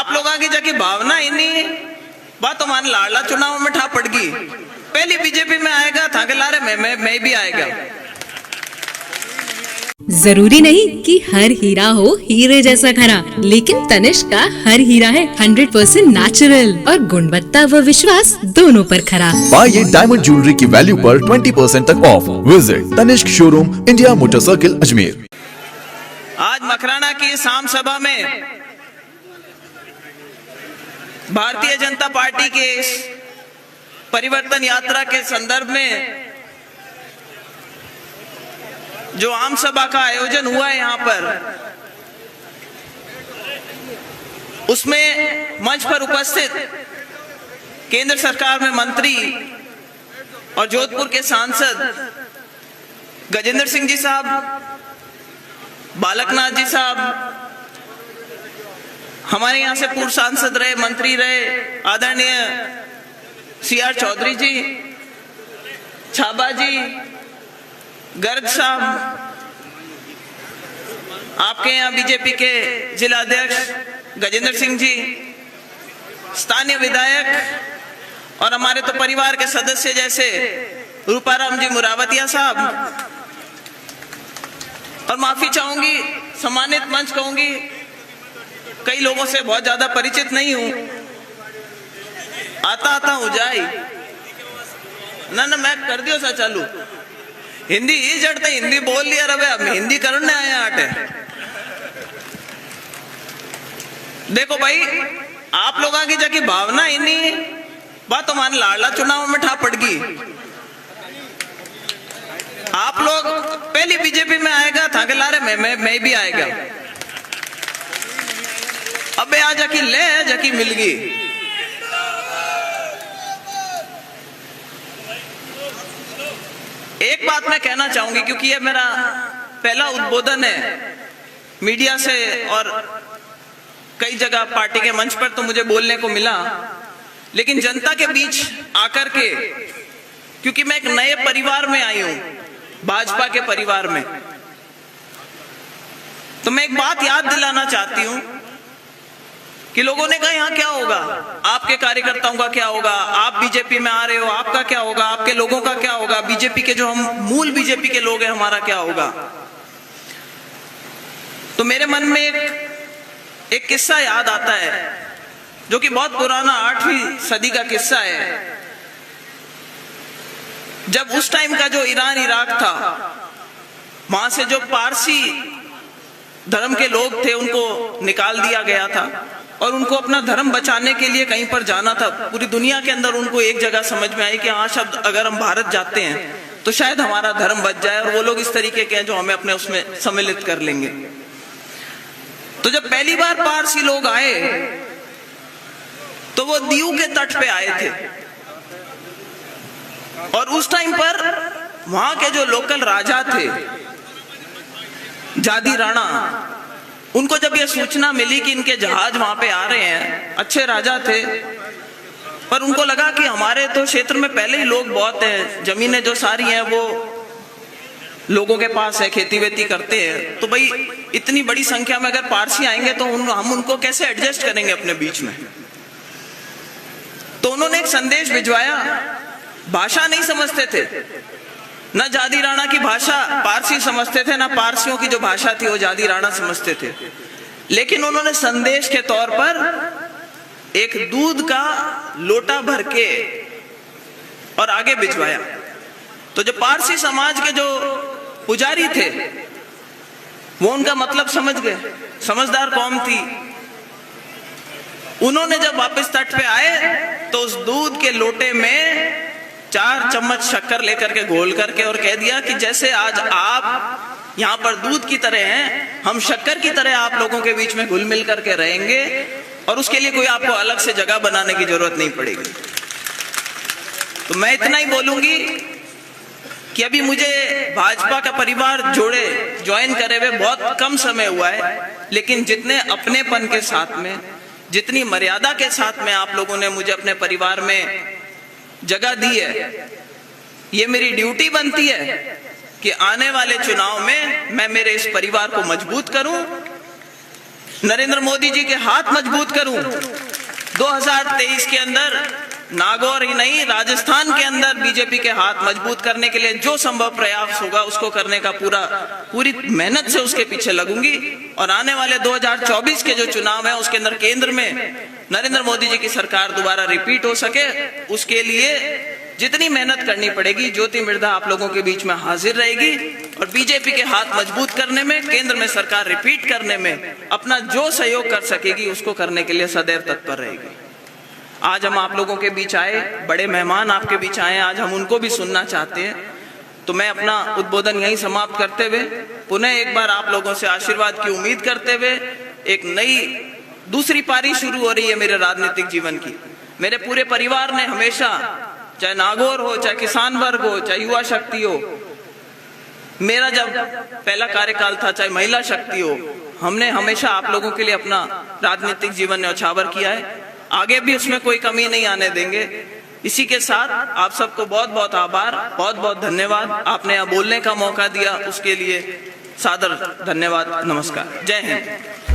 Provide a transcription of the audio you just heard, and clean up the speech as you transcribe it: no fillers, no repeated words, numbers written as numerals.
आप लोगों की जाके भावना ही नहीं बात तुम्हारे लाडला चुनाव में ठा पड़ गई। पहली बीजेपी में आएगा था कि लारे मैं भी आएगा। जरूरी नहीं कि हर हीरा हो हीरे जैसा खरा, लेकिन तनिष्क का हर हीरा है 100% नेचुरल और गुणवत्ता व विश्वास दोनों पर खरा। पाइए डायमंड ज्वेलरी की वैल्यू पर 20% तक off. Visit Tanishq showroom, India motor circle, Ajmer. आज मकराना की शाम सभा में भारतीय जनता पार्टी के परिवर्तन यात्रा के संदर्भ में जो आम सभा का आयोजन हुआ है यहाँ पर, उसमें मंच पर उपस्थित केंद्र सरकार में मंत्री और जोधपुर के सांसद गजेंद्र सिंह जी साहब, बालकनाथ जी साहब, हमारे यहाँ से पूर्व सांसद रहे, मंत्री रहे आदरणीय CR चौधरी जी, छाबा जी, गर्ग साहब, आपके यहाँ बीजेपी के जिला अध्यक्ष गजेंद्र सिंह जी, स्थानीय विधायक और हमारे तो परिवार के सदस्य जैसे रूपाराम जी मुरावतिया साहब, और माफी चाहूंगी, सम्मानित मंच कहूंगी, कई लोगों से बहुत ज्यादा परिचित नहीं हूं, आता हो जाए ना मैं कर दियो सा चालू हिंदी ही जड़ते हिंदी बोल लिया रवे, अब हिंदी करने आए आटे। देखो भाई, आप लोगों की जाके भावना ही नहीं बात तुम्हारे लाडला चुनाव में ठा पड़ गई। आप लोग पहली बीजेपी में आएगा था कि लारे मैं भी आएगा। अबे आ जाकी ले जाकी मिल गई। एक बात मैं कहना चाहूंगी, क्योंकि ये मेरा पहला उद्बोधन है मीडिया से और कई जगह पार्टी के मंच पर तो मुझे बोलने को मिला, लेकिन जनता के बीच आकर के, क्योंकि मैं एक नए परिवार में आई हूं, भाजपा के परिवार में, तो मैं एक बात याद दिलाना चाहती हूं कि लोगों ने कहा यहाँ क्या होगा, आपके कार्यकर्ताओं का क्या होगा, आप बीजेपी में आ रहे हो, आपका क्या होगा, आपके लोगों का क्या होगा, बीजेपी के जो हम मूल बीजेपी के लोग हैं हमारा क्या होगा। तो मेरे मन में एक किस्सा याद आता है जो कि बहुत पुराना 8वीं सदी का किस्सा है। जब उस टाइम का जो ईरान इराक था, वहां से जो पारसी धर्म के लोग थे उनको निकाल दिया गया था और उनको अपना धर्म बचाने के लिए कहीं पर जाना था। पूरी दुनिया के अंदर उनको एक जगह समझ में आई कि हाँ, शब्द अगर हम भारत जाते हैं तो शायद हमारा धर्म बच जाए, और वो लोग इस तरीके के हैं जो हमें अपने उसमें सम्मिलित कर लेंगे। तो जब पहली बार पारसी लोग आए तो वो दीव के तट पे आए थे, और उस टाइम पर वहां के जो लोकल राजा थे, जादी राणा, उनको जब यह सूचना मिली कि इनके जहाज वहां पे आ रहे हैं, अच्छे राजा थे, पर उनको लगा कि हमारे तो क्षेत्र में पहले ही लोग बहुत हैं, जमीनें जो सारी हैं वो लोगों के पास है, खेती वेती करते हैं, तो भाई इतनी बड़ी संख्या में अगर पारसी आएंगे तो हम उनको कैसे एडजस्ट करेंगे अपने बीच में। तो उन्होंने एक संदेश भिजवाया। भाषा नहीं समझते थे, न जादी राणा की भाषा पारसी समझते थे, ना पारसियों की जो भाषा थी वो जादी राणा समझते थे, लेकिन उन्होंने संदेश के तौर पर एक दूध का लोटा भर के और आगे भिजवाया। तो जो पारसी समाज के जो पुजारी थे वो उनका मतलब समझ गए, समझदार कौम थी। उन्होंने जब वापस तट पे आए तो उस दूध के लोटे में 4 चम्मच शक्कर लेकर के घोल करके और कह दिया कि जैसे आज आप यहाँ पर दूध की तरह हैं, हम शक्कर की तरह आप लोगों के बीच में घुल मिल करके रहेंगे, और उसके लिए कोई आपको अलग से जगह बनाने की जरूरत नहीं पड़ेगी। तो मैं इतना ही बोलूंगी कि अभी मुझे भाजपा का परिवार ज्वाइन करे हुए बहुत कम समय हुआ है, लेकिन जितने अपनेपन के साथ में, जितनी मर्यादा के साथ में आप लोगों ने मुझे अपने परिवार में जगह दी है, ये मेरी ड्यूटी बनती है कि आने वाले चुनाव में मैं मेरे इस परिवार को मजबूत करूं नरेंद्र मोदी जी के हाथ मजबूत करूं। 2023 के अंदर नागौर ही नहीं, राजस्थान के अंदर बीजेपी के हाथ मजबूत करने के लिए जो संभव प्रयास होगा उसको करने का पूरी मेहनत से उसके पीछे लगूंगी। और आने वाले 2024 के जो चुनाव है उसके अंदर केंद्र में नरेंद्र मोदी जी की सरकार दोबारा रिपीट हो सके, उसके लिए जितनी मेहनत करनी पड़ेगी, ज्योति मृधा आप लोगों के बीच में हाजिर रहेगी और बीजेपी के हाथ मजबूत करने में, केंद्र में सरकार रिपीट करने में अपना जो सहयोग कर सकेगी उसको करने के लिए सदैव तत्पर रहेगी। आज हम आप लोगों के बीच आए, बड़े मेहमान आपके बीच आए, आज हम उनको भी सुनना चाहते हैं। तो मैं अपना उद्बोधन यहीं समाप्त करते हुए पुनः एक बार आप लोगों से आशीर्वाद की उम्मीद करते हुए एक नई दूसरी पारी शुरू हो रही है मेरे राजनीतिक जीवन की। मेरे पूरे परिवार ने हमेशा, चाहे नागौर हो, चाहे किसान वर्ग हो, चाहे युवा शक्ति हो, मेरा जब पहला कार्यकाल था, चाहे महिला शक्ति हो, हमने हमेशा आप लोगों के लिए अपना राजनीतिक जीवन न्यौछावर किया है। आगे भी उसमें कोई कमी नहीं आने देंगे। इसी के साथ आप सबको बहुत बहुत आभार, बहुत बहुत धन्यवाद। आपने यहाँ बोलने का मौका दिया उसके लिए सादर धन्यवाद। नमस्कार, जय हिंद।